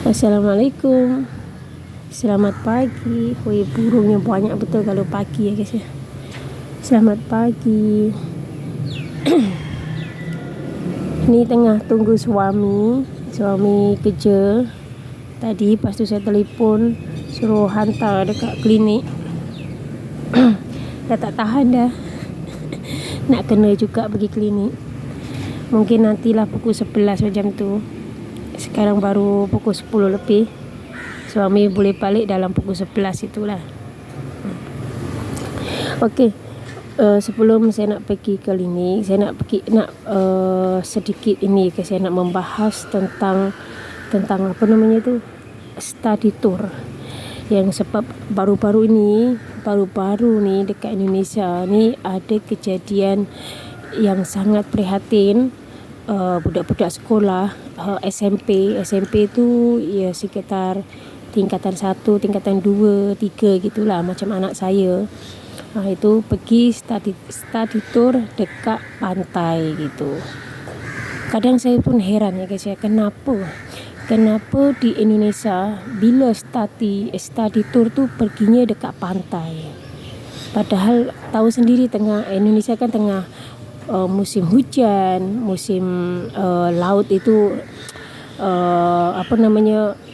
Assalamualaikum, selamat pagi. Wih, burungnya banyak betul kalau pagi ya guys ya. Selamat pagi. Ini tengah tunggu suami kerja. Tadi pas tu saya telefon suruh hantar dekat klinik. Dah tak tahan dah. Nak kena juga pergi klinik. Mungkin nantilah pukul 11 macam tu. Sekarang baru pukul 10 lebih. Suami boleh balik dalam pukul 11 itulah. Okey. Sebelum saya nak pergi ke klinik, saya nak sedikit ini saya nak membahas tentang apa namanya tu, study tour. Yang sebab baru-baru ni dekat Indonesia ni ada kejadian yang sangat prihatin. Budak-budak sekolah SMP tu ya sekitar tingkatan 1, tingkatan 2, 3 gitulah, macam anak saya. Itu pergi study tour dekat pantai gitu. Kadang saya pun heran ya guys ya, kenapa di Indonesia bila study tour tu perginya dekat pantai. Padahal tahu sendiri Indonesia kan tengah musim hujan, musim laut itu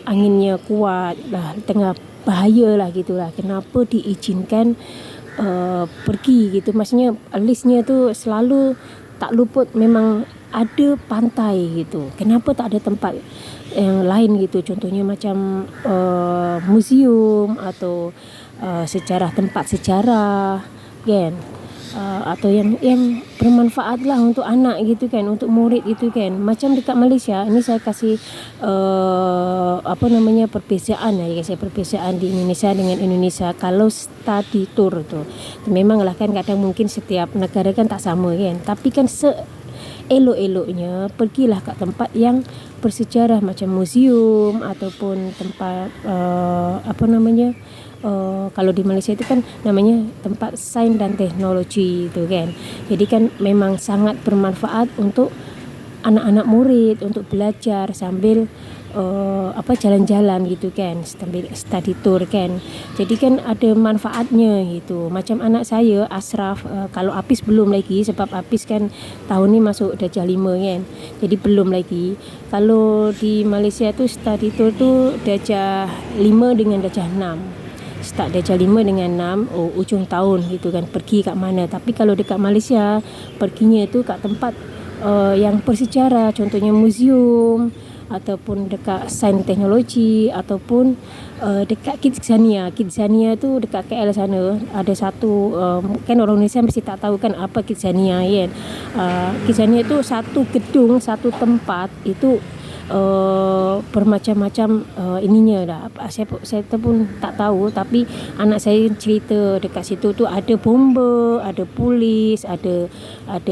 anginnya kuat lah, tengah bahaya lah gitulah. Kenapa diizinkan pergi gitu? Maksudnya listnya tu selalu tak luput memang ada pantai gitu. Kenapa tak ada tempat yang lain gitu? Contohnya macam museum atau tempat sejarah kan, atau yang bermanfaat lah untuk anak gitu kan, untuk murid gitu kan. Macam dekat Malaysia ini saya kasih perbezaan lah ya guys, perbezaan di Indonesia dengan Indonesia. Kalau study tour tu memanglah kan kadang mungkin setiap negara kan tak sama kan, tapi kan elok-eloknya pergilah kat tempat yang bersejarah macam museum ataupun tempat kalau di Malaysia itu kan namanya tempat sains dan teknologi itu kan. Jadi kan memang sangat bermanfaat untuk anak-anak murid untuk belajar sambil jalan-jalan gitu kan, sambil study tour kan. Jadi kan ada manfaatnya gitu. Macam anak saya Ashraf, kalau Apis belum lagi, sebab Apis kan tahun ni masuk darjah 5 kan, jadi belum lagi. Kalau di Malaysia tu study tour tu darjah 5 dengan darjah 6. Start darjah 5 dengan 6 ujung tahun gitu kan, pergi kat mana. Tapi kalau dekat Malaysia perginya tu kat tempat yang bersejarah, contohnya museum ataupun dekat sains teknologi ataupun dekat Kidzania tu dekat KL sana ada satu, kan orang Indonesia mesti tak tahu kan apa Kidzania kan. Kidzania tu satu gedung, satu tempat itu bermacam-macam ininya dah. Saya pun tak tahu, tapi anak saya cerita dekat situ tu ada bomba, ada polis, ada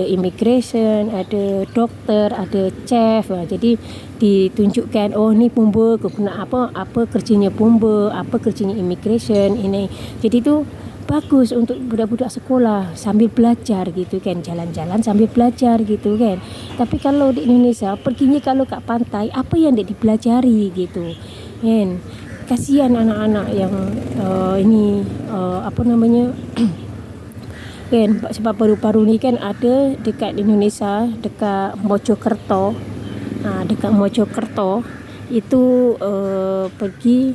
immigration, ada doktor, ada chef. Jadi ditunjukkan ni bomba guna apa kerjanya bomba, apa kerjanya immigration ini. Jadi tu bagus untuk budak-budak sekolah sambil belajar gitu kan, jalan-jalan sambil belajar gitu kan. Tapi kalau di Indonesia perginya kalau kat pantai, apa yang dia dipelajari gitu kan. Kasihan anak-anak yang kan, sebab baru-baru ni kan ada dekat Indonesia, dekat Mojokerto. Dekat Mojokerto itu pergi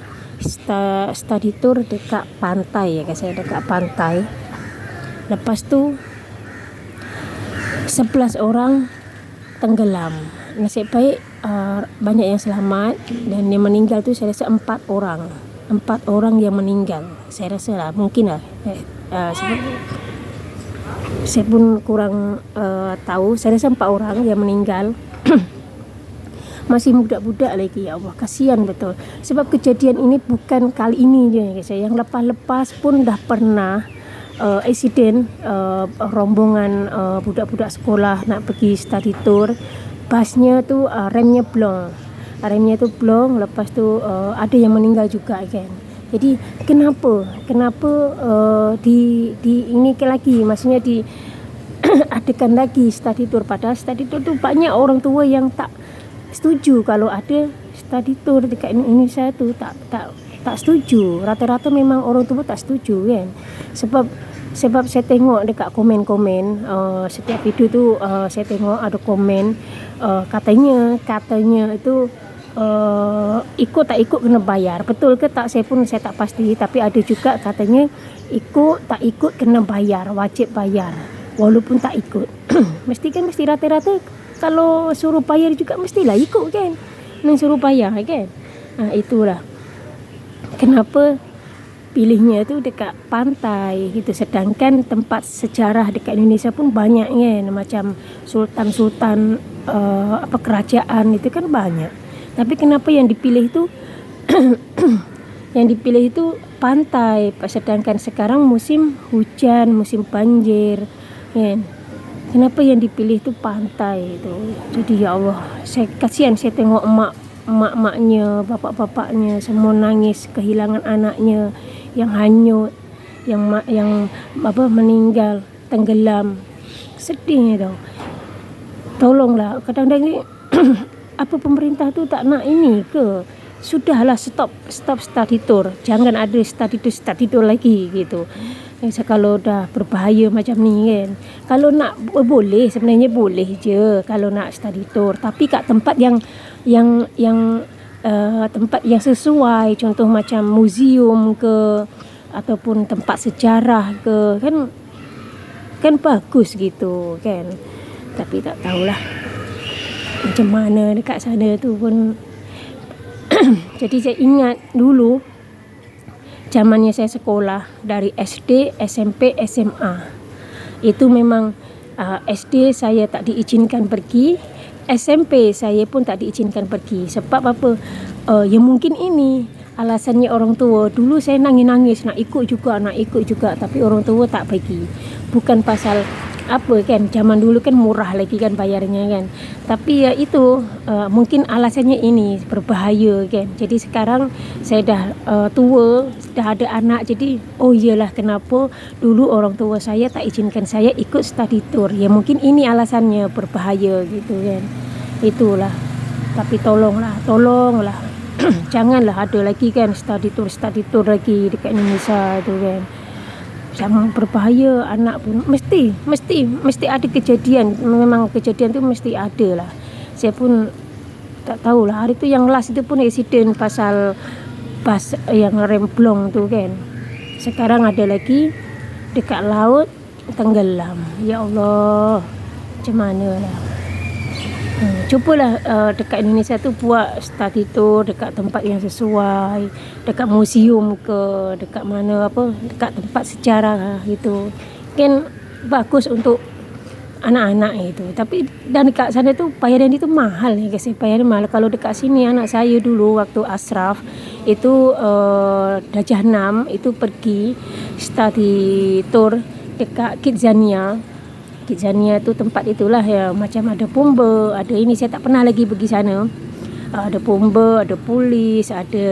study tour dekat pantai ya guys, dekat pantai. Lepas tu 11 orang tenggelam. Nasib baik banyak yang selamat, dan yang meninggal tu saya rasa 4 orang yang meninggal. Saya rasa lah, mungkin lah saya pun kurang tahu. Saya rasa 4 orang yang meninggal. Masih budak-budak lagi, ya Allah, kasihan betul. Sebab kejadian ini bukan kali ini je guys. Yang lepas-lepas pun dah pernah accident, rombongan budak-budak sekolah nak pergi study tour. Basnya tu remnya blong. Lepas tu ada yang meninggal juga kan. Jadi kenapa di ini lagi, maksudnya di adakan lagi study tour. Padahal study tour tu banyak orang tua yang tak setuju kalau ada study tour dekat Indonesia tu tak setuju. Rata-rata memang orang tua tak setuju kan. Sebab saya tengok dekat komen-komen setiap video tu, saya tengok ada komen katanya itu ikut tak ikut kena bayar. Betul ke tak saya tak pasti, tapi ada juga katanya ikut tak ikut kena bayar, wajib bayar walaupun tak ikut. mesti rata-rata kalau suruh bayar juga mestilah ikut kan. Nang suruh bayar kan. Itulah kenapa pilihnya tu dekat pantai gitu, sedangkan tempat sejarah dekat Indonesia pun banyak kan, macam sultan-sultan kerajaan itu kan banyak. Tapi kenapa yang dipilih itu pantai, sedangkan sekarang musim hujan, musim banjir kan. Kenapa yang dipilih itu pantai itu? Jadi ya Allah, saya kasihan saya tengok emak-emaknya, bapak-bapaknya semua nangis kehilangan anaknya yang hanyut, yang meninggal, tenggelam. Sedih tau. Tolonglah, kadang-kadang ni apa pemerintah tu tak nak ini ke? Sudahlah, stop study tour. Jangan ada study tour lagi gitu. Kalau dah berbahaya macam ni kan. Kalau nak boleh, sebenarnya boleh je kalau nak study tour, tapi kat tempat yang tempat yang sesuai, contoh macam muzium ke ataupun tempat sejarah ke kan bagus gitu kan. Tapi tak tahulah macam mana dekat sana tu pun. Jadi saya ingat dulu zamannya saya sekolah dari SD, SMP, SMA. Itu memang SD saya tak diizinkan pergi, SMP saya pun tak diizinkan pergi. Sebab apa? Ya mungkin ini alasannya orang tua. Dulu saya nangis-nangis nak ikut juga, tapi orang tua tak bagi. Bukan pasal apa kan, zaman dulu kan murah lagi kan bayarnya kan. Tapi ya itu mungkin alasannya ini berbahaya kan. Jadi sekarang saya dah tua, dah ada anak, jadi oh iyalah kenapa dulu orang tua saya tak izinkan saya ikut study tour. Ya mungkin ini alasannya, berbahaya gitu kan. Itulah. Tapi tolonglah janganlah ada lagi kan study tour lagi dekat Indonesia tu kan. Sangat berbahaya. Anak pun mesti ada kejadian. Memang kejadian tu mesti ada lah. Saya pun tak tahulah. Hari tu yang last itu pun accident pasal bas yang remblong tu kan. Sekarang ada lagi dekat laut tenggelam. Ya Allah, macam mana lah. Cubalah dekat Indonesia tu buat study tour dekat tempat yang sesuai, dekat museum ke, dekat mana dekat tempat sejarah gitu. Kan bagus untuk anak-anak itu. Tapi dan dekat sana tu bayaran itu mahal ni guys. Bayaran mahal. Kalau dekat sini anak saya dulu waktu asraf itu darjah 6 itu pergi study tour dekat Kidzania tu tempat itulah ya, macam ada pumba, ada ini, saya tak pernah lagi pergi sana. Ada pumba, ada polis, ada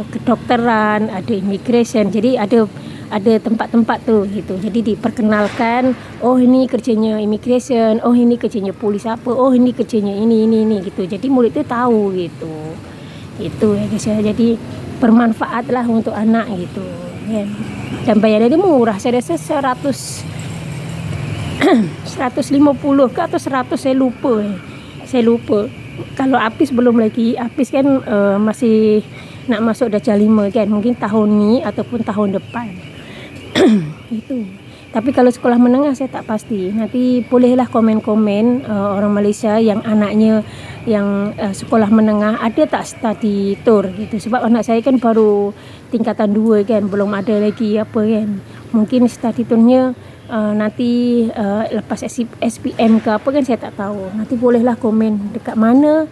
kedokteran, ada immigration. Jadi ada tempat-tempat tu gitu. Jadi diperkenalkan, oh ini kerjanya immigration, oh ini kerjanya polis apa, oh ini kerjanya ini gitu. Jadi murid tu tahu gitu. Itu ya guys ya. Jadi bermanfaatlah untuk anak gitu kan. Dan bayaran dia murah. Saya rasa 150 ke atau 100, saya lupa. Kalau Apis belum lagi. Apis kan masih nak masuk darjah 5 kan, mungkin tahun ni ataupun tahun depan. Itu. Tapi kalau sekolah menengah saya tak pasti. Nanti bolehlah komen-komen orang Malaysia yang anaknya yang sekolah menengah ada tak study tour gitu. Sebab anak saya kan baru tingkatan 2 kan, belum ada lagi apa kan. Mungkin study tournya nanti lepas SPM ke apa kan, saya tak tahu. Nanti bolehlah komen dekat mana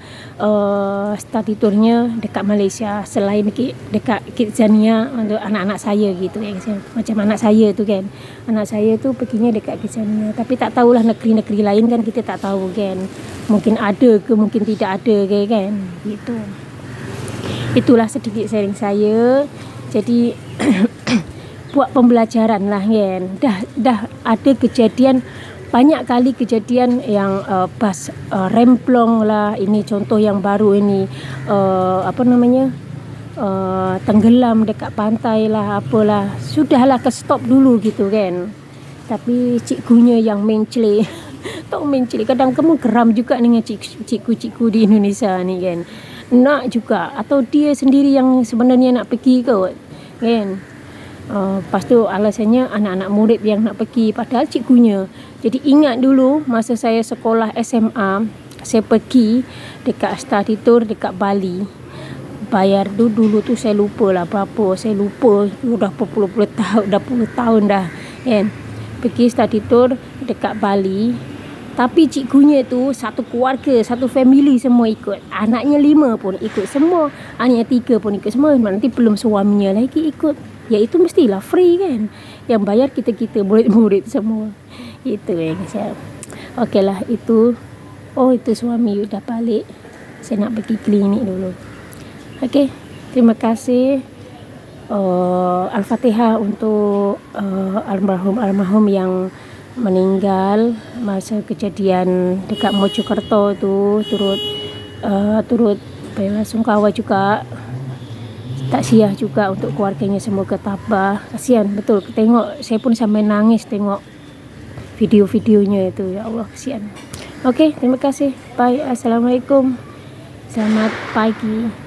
study tournya dekat Malaysia selain dekat Kidzania untuk anak-anak saya gitu ya. Macam anak saya tu kan, anak saya tu perginya dekat Kidzania. Tapi tak tahulah negeri-negeri lain kan, kita tak tahu kan. Mungkin ada ke mungkin tidak ada ke kan gitu. Itulah sedikit sharing saya. Jadi buat pembelajaran lah kan. Dah ada kejadian banyak kali kejadian yang bas remplong lah. Ini contoh yang baru ini, tenggelam dekat pantai lah, apalah. Sudahlah ke stop dulu gitu kan. Tapi cikgunya yang mencele. Tak mencele. Kadang kamu geram juga dengan cikgu-cikgu di Indonesia ni kan. Nak juga, atau dia sendiri yang sebenarnya nak pergi kot kan. Lepas tu alasannya anak-anak murid yang nak pergi, padahal cikgunya. Jadi ingat dulu masa saya sekolah SMA, saya pergi dekat Study Tour dekat Bali. Bayar tu dulu tu saya lupa lah berapa, saya lupa, dah berpuluh-puluh tahun, dah puluh tahun dah kan. Pergi study tour dekat Bali, tapi cikgunya tu satu keluarga, satu family semua ikut. Anaknya 5 pun ikut semua, anaknya 3 pun ikut semua. Nanti belum suaminya lagi ikut. Ya itu mestilah free kan. Yang bayar kita-kita murid-murid semua. Itu yang saya. Okey lah itu. Oh itu suami dah balik. Saya nak pergi klinik dulu. Okey, terima kasih. Al-Fatihah untuk almarhum yang meninggal masa kejadian dekat Mojokerto tu. Turut sungkawa juga, taksiah juga untuk keluarganya, semoga tabah. Kasihan betul, tengok saya pun sampai nangis tengok video-videonya itu. Ya Allah, kasihan. Okey, terima kasih. Bye. Assalamualaikum. Selamat pagi.